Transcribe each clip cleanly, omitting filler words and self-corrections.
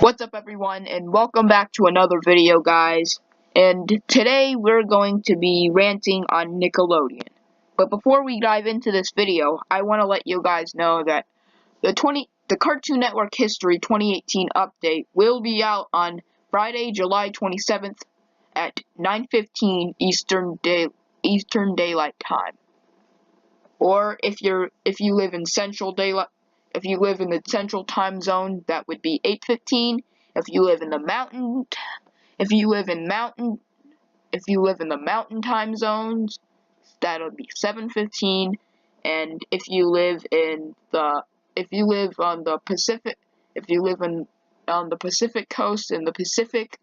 What's up everyone, and welcome back to another video, guys. And today we're going to be ranting on Nickelodeon. But before we dive into this video, I want to let you guys know that the Cartoon Network History 2018 update will be out on Friday, July 27th at 9:15 Eastern Daylight Time. Or if you live in if you live in the Central Time Zone, that would be 8:15. If you live in the Mountain Time Zones, that'll be 7:15. And if you live on the Pacific Coast in the Pacific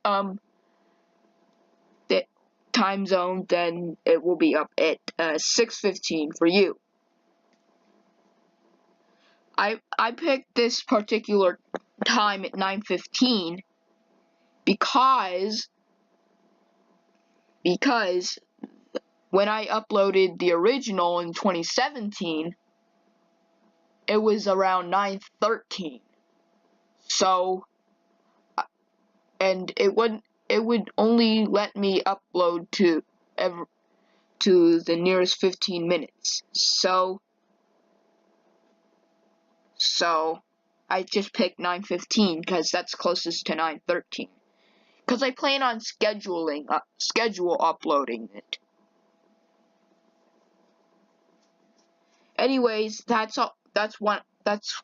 time zone, then it will be up at 6:15 for you. I picked this particular time at 9:15 because when I uploaded the original in 2017, it was around 9:13. So, and it would only let me upload to the nearest 15 minutes. So I just picked 9:15 because that's closest to 9:13. Because I plan on schedule uploading it. Anyways, that's all. That's what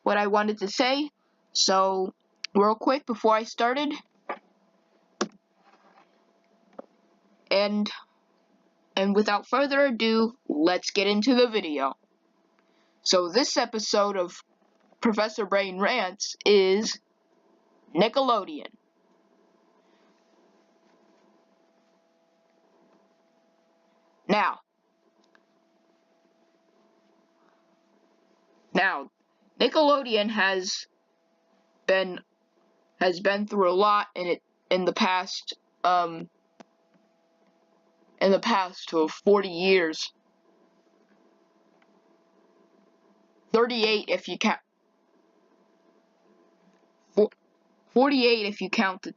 I wanted to say. So, real quick before I started, and without further ado, let's get into the video. So this episode of Professor Brain Rants is Nickelodeon. Now, Nickelodeon has been through a lot in the past 40 years. 38 if you count 48 if you count the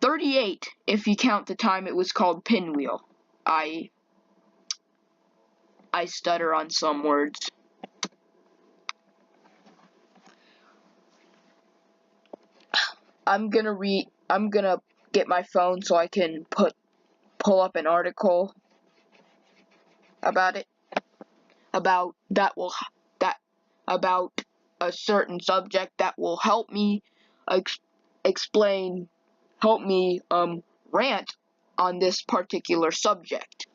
38 if you count the time it was called Pinwheel. I stutter on some words. I'm gonna get my phone so I can pull up an article about it, about a certain subject that will help me rant on this particular subject.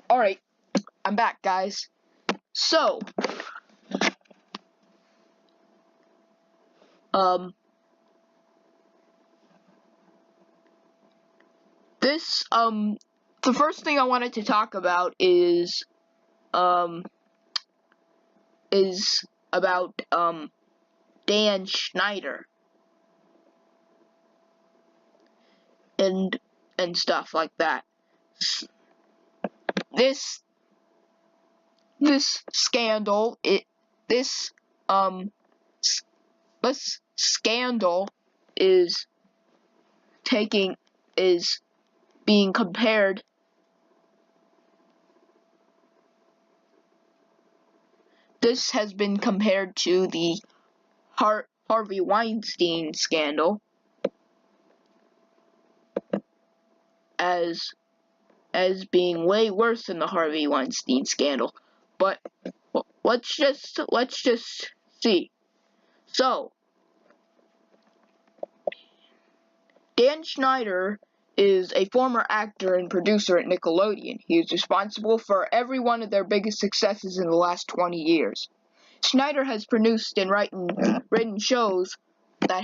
Alright, I'm back, guys. So, the first thing I wanted to talk about is about, Dan Schneider. And stuff like that. This scandal is being compared This has been compared to the Harvey Weinstein scandal as being way worse than the Harvey Weinstein scandal. But let's just see. So, Dan Schneider is a former actor and producer at Nickelodeon. He is responsible for every one of their biggest successes in the last 20 years. Schneider has produced and written shows that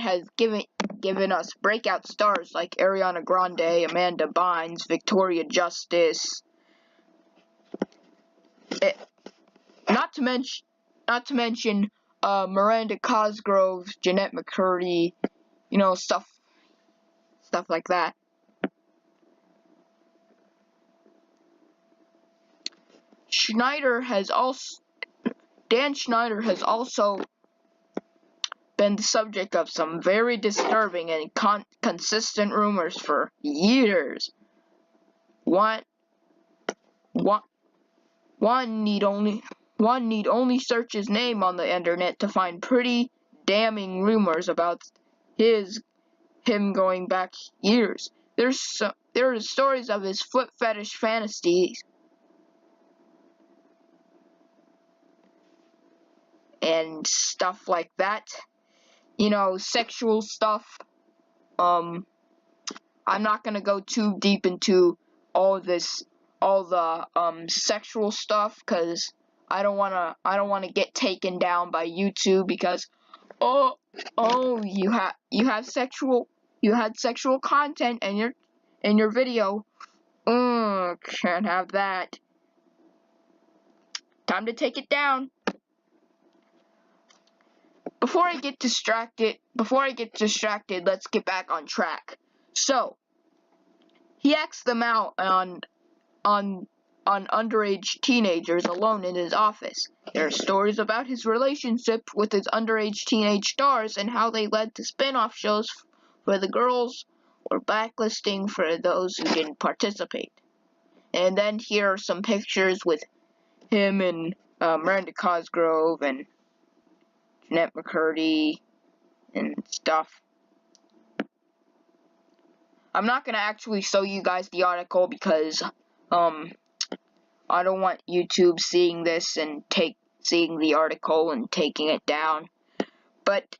given us breakout stars like Ariana Grande, Amanda Bynes, Victoria Justice. Not to mention Miranda Cosgrove, Jeanette McCurdy, you know, stuff like that. Dan Schneider has also been the subject of some very disturbing and consistent rumors for years. One need only search his name on the internet to find pretty damning rumors about him going back years. There are stories of his foot fetish fantasies and stuff like that. You know, sexual stuff. I'm not gonna go too deep into all the sexual stuff, because I don't wanna get taken down by YouTube, because you had sexual content in your video. Can't have that. Time to take it down. Before I get distracted, let's get back on track. So, he asked them out on underage teenagers alone in his office. There are stories about his relationship with his underage teenage stars and how they led to spin-off shows for the girls or blacklisting for those who didn't participate. And then here are some pictures with him and Miranda Cosgrove and Jeanette McCurdy and stuff. I'm not gonna actually show you guys the article because I don't want YouTube seeing this and seeing the article and taking it down. But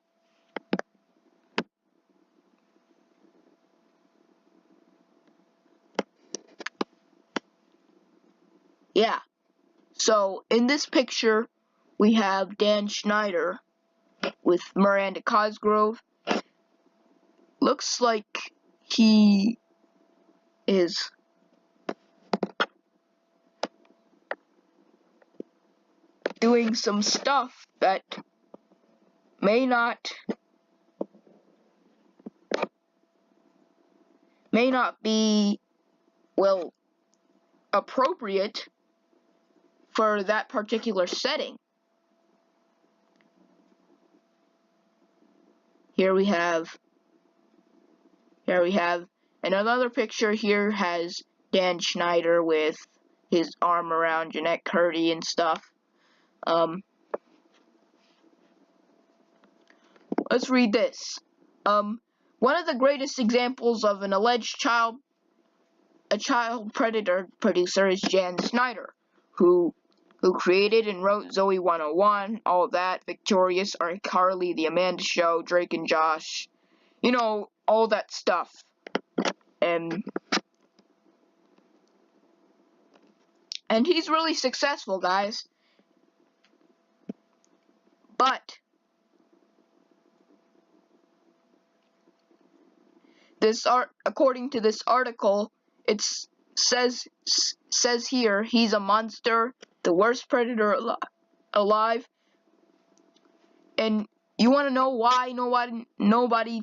yeah. So in this picture we have Dan Schneider with Miranda Cosgrove. Looks like he is doing some stuff that may not be, well, appropriate for that particular setting. Here we have another picture. Here has Dan Schneider with his arm around Jeanette McCurdy and stuff. Let's read this. One of the greatest examples of an alleged child predator producer is Dan Schneider, who created and wrote Zoe 101, all that, Victorious, iCarly, The Amanda Show, Drake and Josh, you know, all that stuff. And he's really successful, guys. But according to this article, it says here he's a monster, the worst predator alive. And you want to know why nobody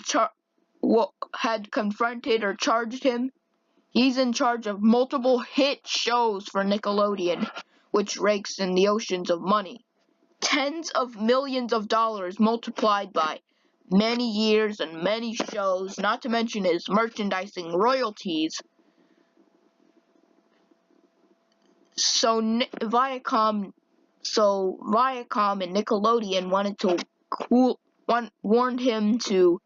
had confronted or charged him? He's in charge of multiple hit shows for Nickelodeon, which rakes in the oceans of money. Tens of millions of dollars multiplied by many years and many shows, not to mention his merchandising royalties. So Viacom and Nickelodeon warned him to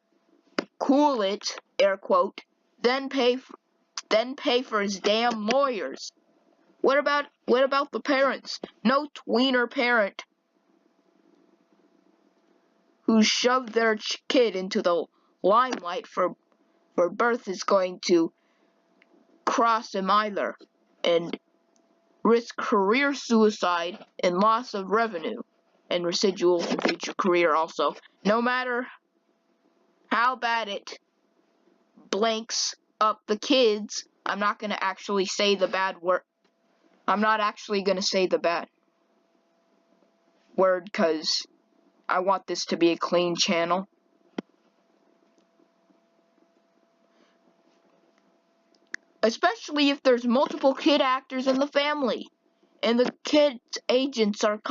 cool it, air quote, then pay for his damn lawyers. What about the parents? No tweener parent who shoved their kid into the limelight for birth is going to cross him either and risk career suicide and loss of revenue and residuals in future career also. No matter how bad it blanks up the kids. I'm not gonna actually say the bad word. I'm not actually gonna say the bad word because I want this to be a clean channel. Especially if there's multiple kid actors in the family. And the kids' agents are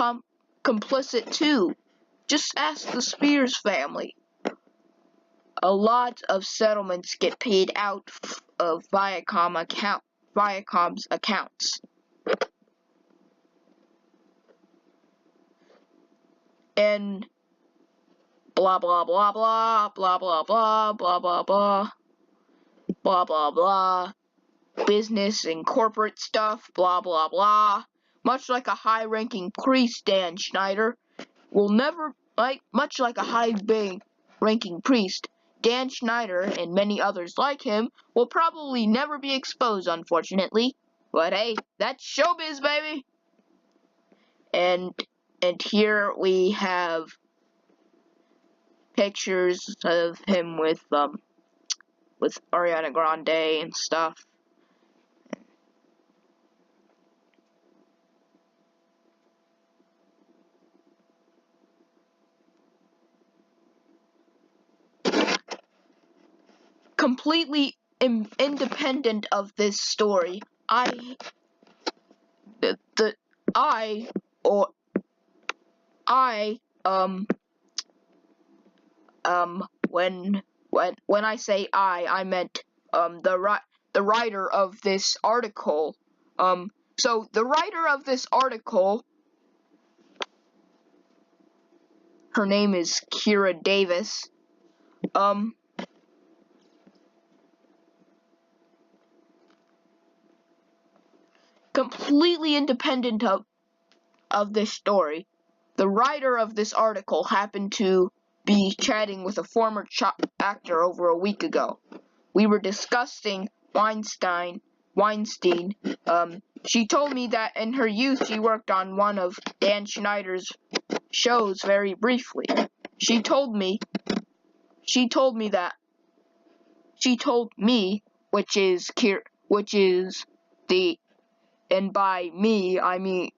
complicit too. Just ask the Spears family. A lot of settlements get paid out of Viacom's accounts. And blah blah blah blah blah blah blah blah blah blah blah blah blah. Business and corporate stuff, blah blah blah. Much like a high-ranking priest, Dan Schneider will never much like a high-ranking priest, Dan Schneider and many others like him will probably never be exposed, unfortunately. But hey, that's showbiz, baby. And here we have pictures of him with Ariana Grande and stuff. Completely independent of this story, when I say I meant the writer of this article. So the writer of this article, her name is Kira Davis. Completely independent of this story, the writer of this article happened to be chatting with a former actor over a week ago. We were discussing Weinstein. She told me that in her youth she worked on one of Dan Schneider's shows very briefly. She told me, which is the, and by me, I mean,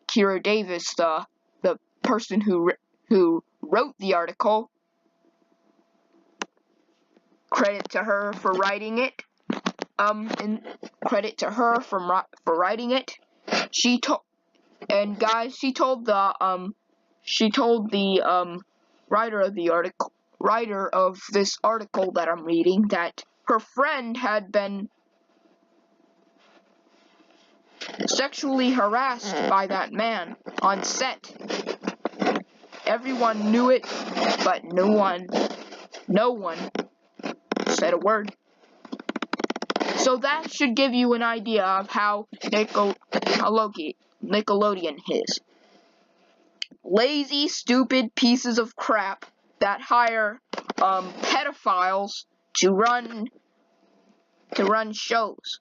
Kira Davis, the person who wrote the article. Credit to her for writing it. And credit to her for writing it. She told the writer of this article that I'm reading, that her friend had been sexually harassed by that man on set. Everyone knew it, but no one said a word. So that should give you an idea of how Nickelodeon is. Lazy, stupid pieces of crap that hire pedophiles to run shows.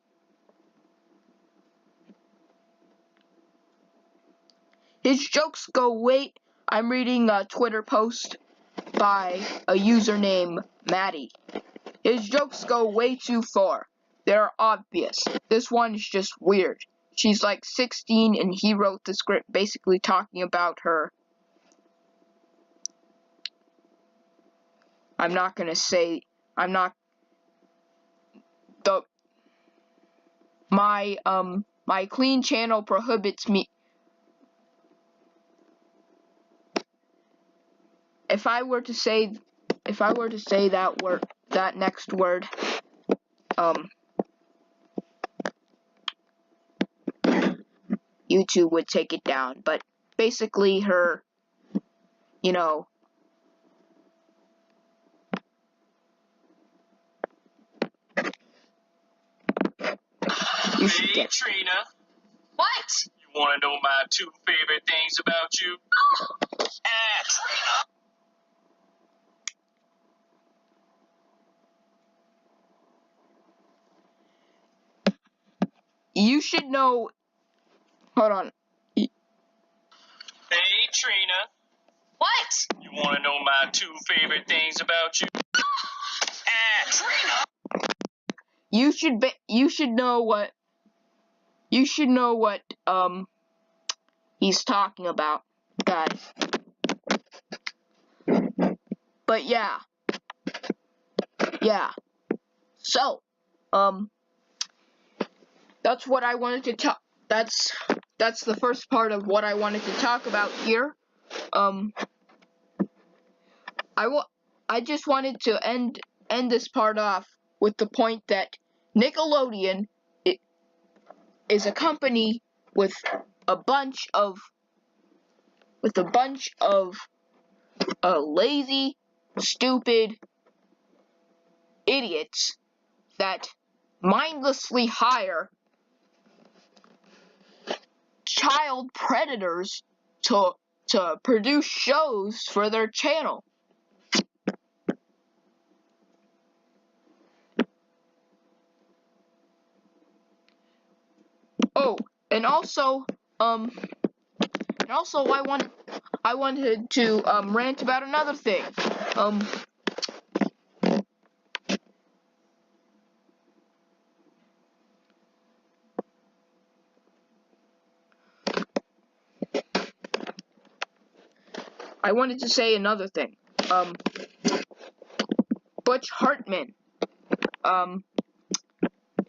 His jokes go way. I'm reading a Twitter post by a user named Maddie. His jokes go way too far. They're obvious. This one is just weird. She's like 16 and he wrote the script basically talking about her. My clean channel prohibits me. If I were to say that word, that next word, YouTube would take it down. But basically her, you should Hey, get. Trina. What? You want to know my 2 favorite things about you? Trina. You should know. Hold on. Hey, Trina. What? You want to know my 2 favorite things about you? Trina! You should know what he's talking about, guys. But yeah. So, that's what I wanted to talk. That's the first part of what I wanted to talk about here. I just wanted to end this part off with the point that Nickelodeon is a company with a bunch of lazy, stupid idiots that mindlessly hire child predators to produce shows for their channel. Oh, and also I wanted to rant about another thing. I wanted to say another thing. Butch Hartman.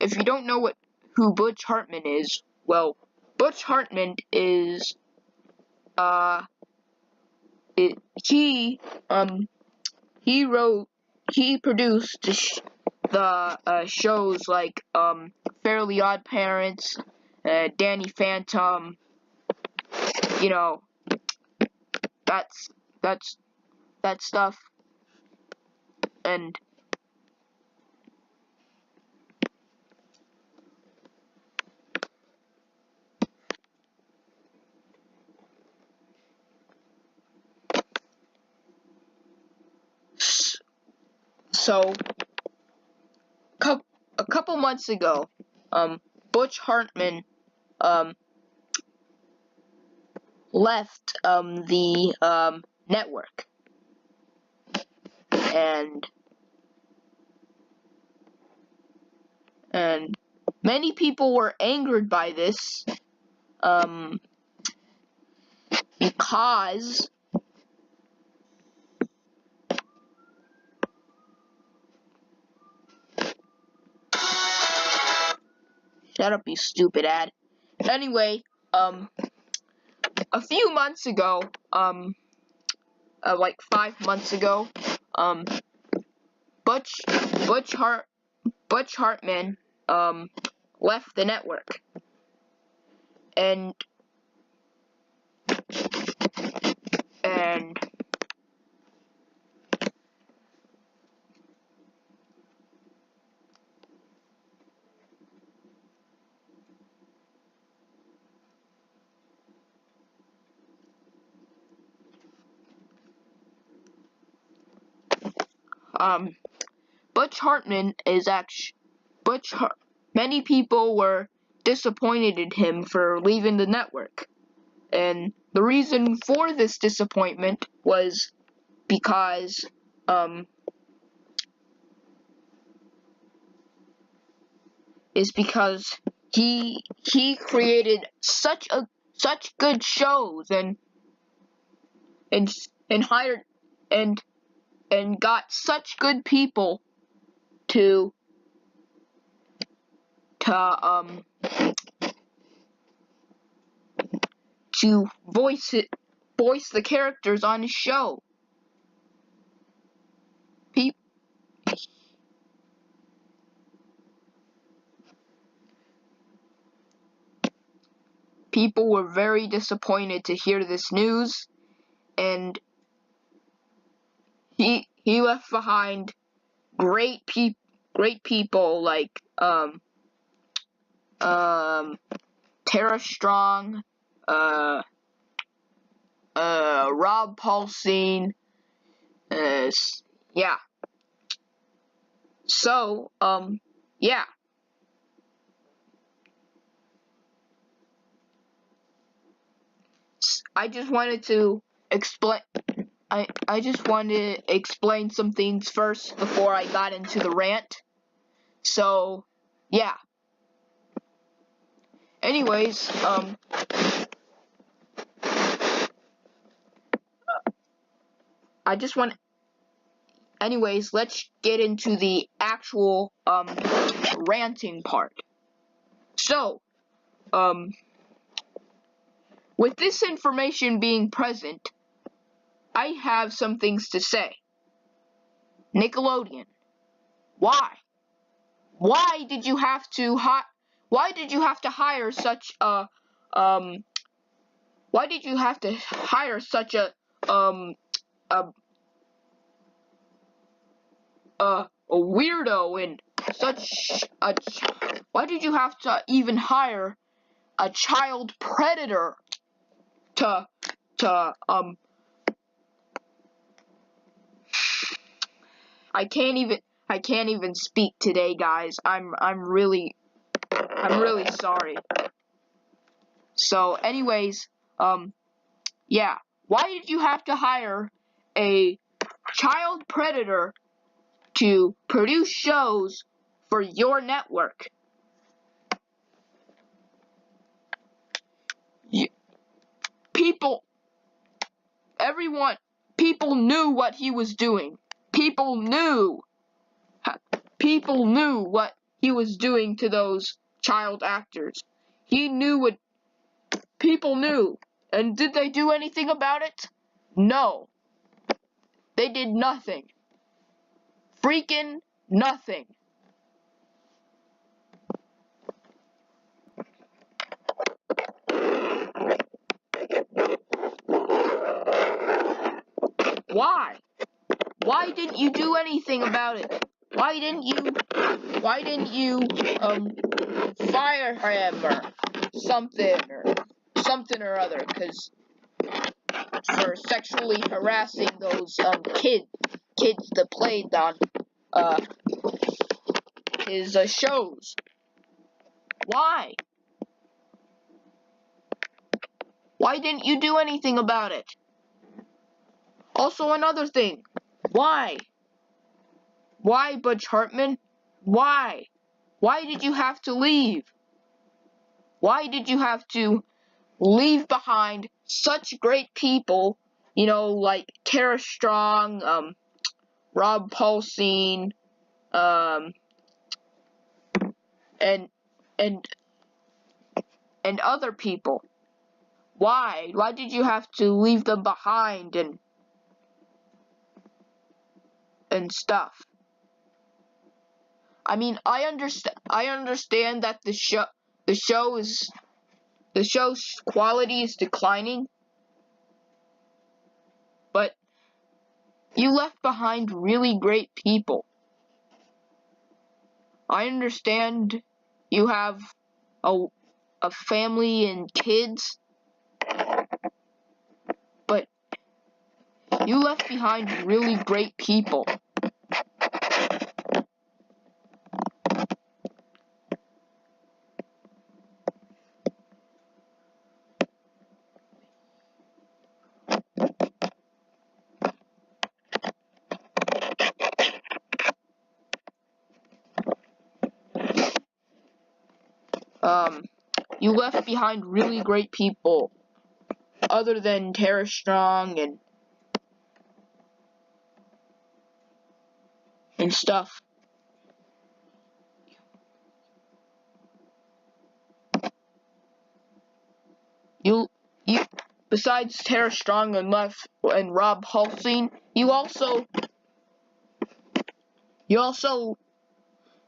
If you don't know who Butch Hartman is, well, Butch Hartman is he produced the shows like Fairly Odd Parents, Danny Phantom. You know, that stuff. And so a couple months ago, Butch Hartman left the network, and many people were angered by this because shut up, you stupid ad. Anyway, a few months ago, like 5 months ago, Butch Hartman left the network, and Butch Hartman is many people were disappointed in him for leaving the network. And the reason for this disappointment was because he created such good shows and hired and got such good people to voice the characters on his show. People were very disappointed to hear this news, and he left behind great people like Tara Strong, Rob Paulsen, yeah. So, yeah. I just wanted to explain I just wanted to explain some things first before I got into the rant. So, yeah. Anyways, I just want. Anyways, let's get into the actual ranting part. So, with this information being present, I have some things to say. Nickelodeon, why? Why did you have to hire such a why did you have to hire such a weirdo and such a why did you have to even hire a child predator to I can't even speak today, guys. I'm really sorry. So anyways, yeah. Why did you have to hire a child predator to produce shows for your network? People knew what he was doing. People knew what he was doing to those child actors. He knew what people knew. And did they do anything about it? No. They did nothing. Freaking nothing. Why? Why didn't you do anything about it? Why didn't you fire him or something or other? Because for sexually harassing those kids that played on his shows. Why? Why didn't you do anything about it? Also, another thing. Why? Why, Butch Hartman? Why? Why did you have to leave? Why did you have to leave behind such great people, you know, like Tara Strong, Rob Paulsen, and other people? Why? Why did you have to leave them behind and stuff? I mean, I understand that the show's quality is declining, but you left behind really great people. I understand you have a family and kids, but you left behind really great people. You left behind really great people, other than Tara Strong and stuff. You besides Tara Strong and Rob Paulsen, you also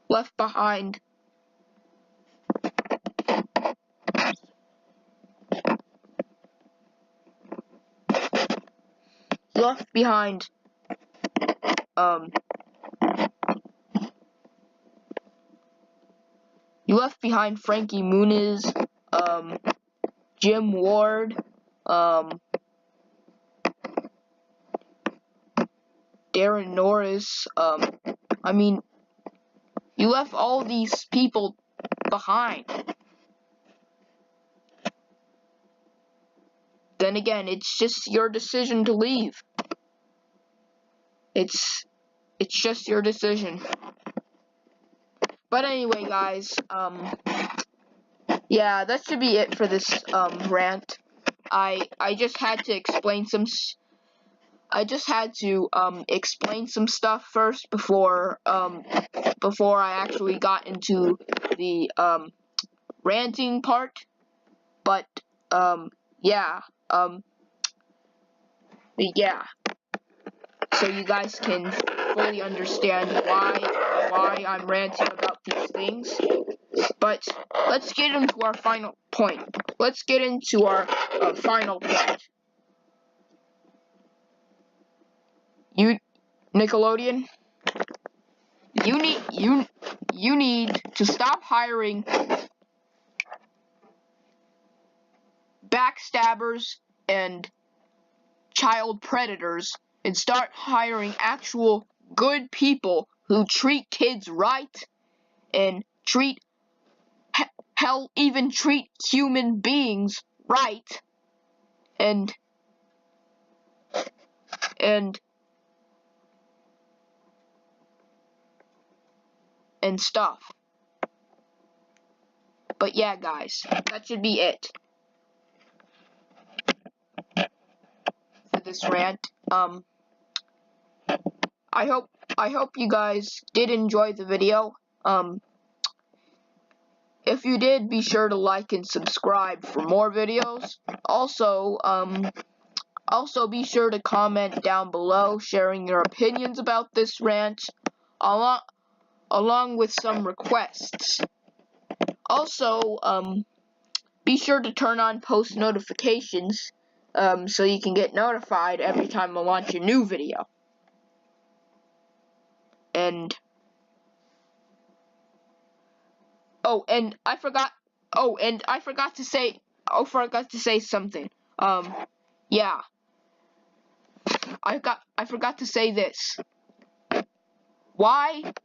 left behind Frankie Muniz, Jim Ward, Darren Norris, I mean, you left all these people behind. Then again, it's just your decision to leave. It's just your decision. But anyway, guys, yeah, that should be it for this rant. I just had to explain some explain some stuff first before I actually got into the ranting part. But yeah, so you guys can fully understand why I'm ranting about these things. But let's get into our final point. Let's get into our final point. You, Nickelodeon, you need to stop hiring backstabbers and child predators and start hiring actual good people who treat kids right and even treat human beings right and stuff. But yeah, guys, that should be it for this rant. I hope you guys did enjoy the video. If you did, be sure to like and subscribe for more videos. Also be sure to comment down below sharing your opinions about this rant along with some requests. Also, be sure to turn on post notifications so you can get notified every time I launch a new video. And I forgot to say something. Yeah. I forgot to say this. Not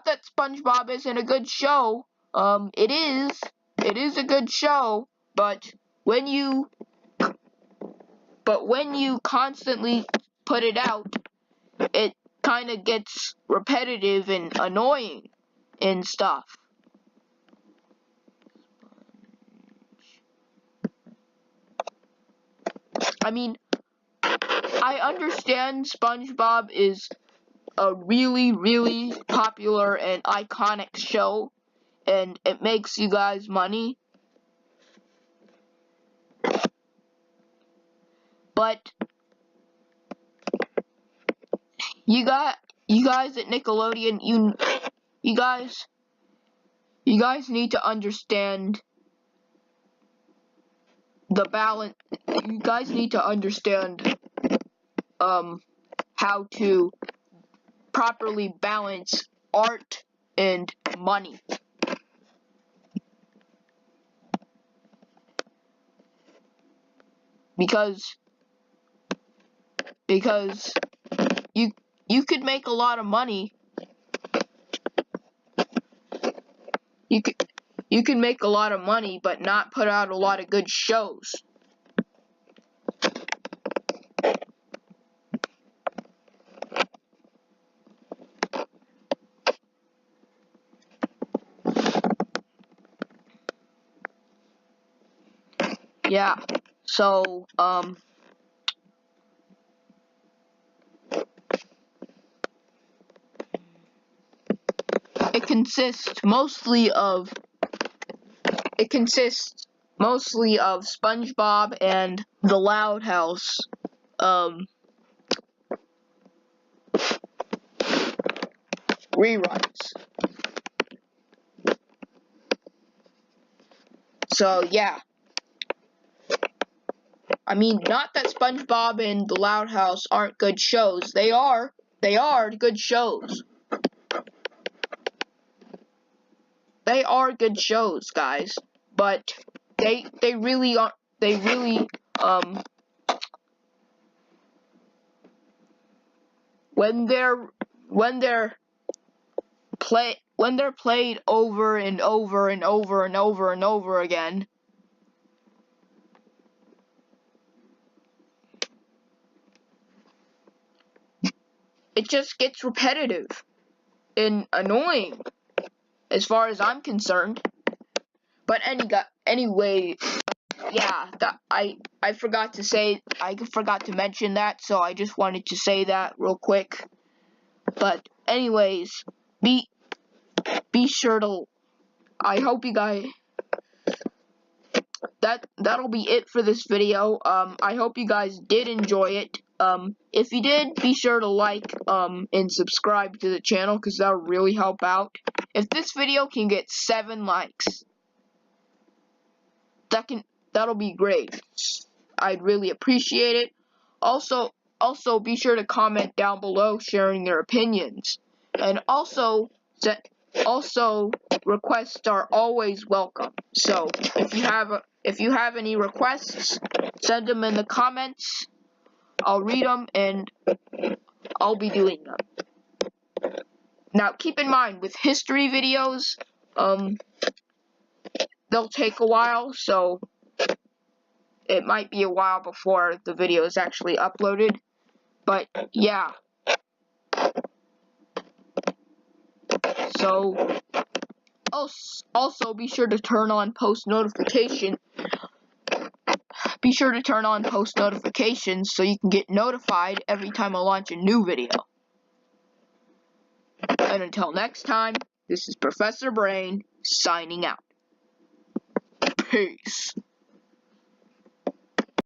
that SpongeBob isn't a good show. It is a good show, but when you constantly put it out, it kind of gets repetitive and annoying and stuff. I mean, I understand SpongeBob is a really, really popular and iconic show, and it makes you guys money. But you guys at Nickelodeon, you guys need to understand the balance. You guys need to understand how to properly balance art and money. Because you could make a lot of money. You can make a lot of money, but not put out a lot of good shows. Yeah, so, it consists mostly of SpongeBob and the Loud House, reruns. So, yeah. I mean, not that SpongeBob and the Loud House aren't good shows. They are good shows. They are good shows, guys. But they really are. They really when they're played over and over and over and over and over again, it just gets repetitive and annoying as far as I'm concerned. But anyway, yeah, I forgot to mention that, so I just wanted to say that real quick. But anyways, be sure to, I hope you guys, that'll be it for this video. I hope you guys did enjoy it. If you did, be sure to like and subscribe to the channel, because that'll really help out. If this video can get 7 likes, that'll be great. I'd really appreciate it. Also be sure to comment down below sharing your opinions. And also requests are always welcome. So if you have any requests, send them in the comments. I'll read them and I'll be doing them. Now keep in mind, with history videos, they'll take a while, so it might be a while before the video is actually uploaded. But yeah. So also be sure to turn on post notification. Be sure to turn on post notifications so you can get notified every time I launch a new video. And until next time, this is Professor Brain signing out. Peace.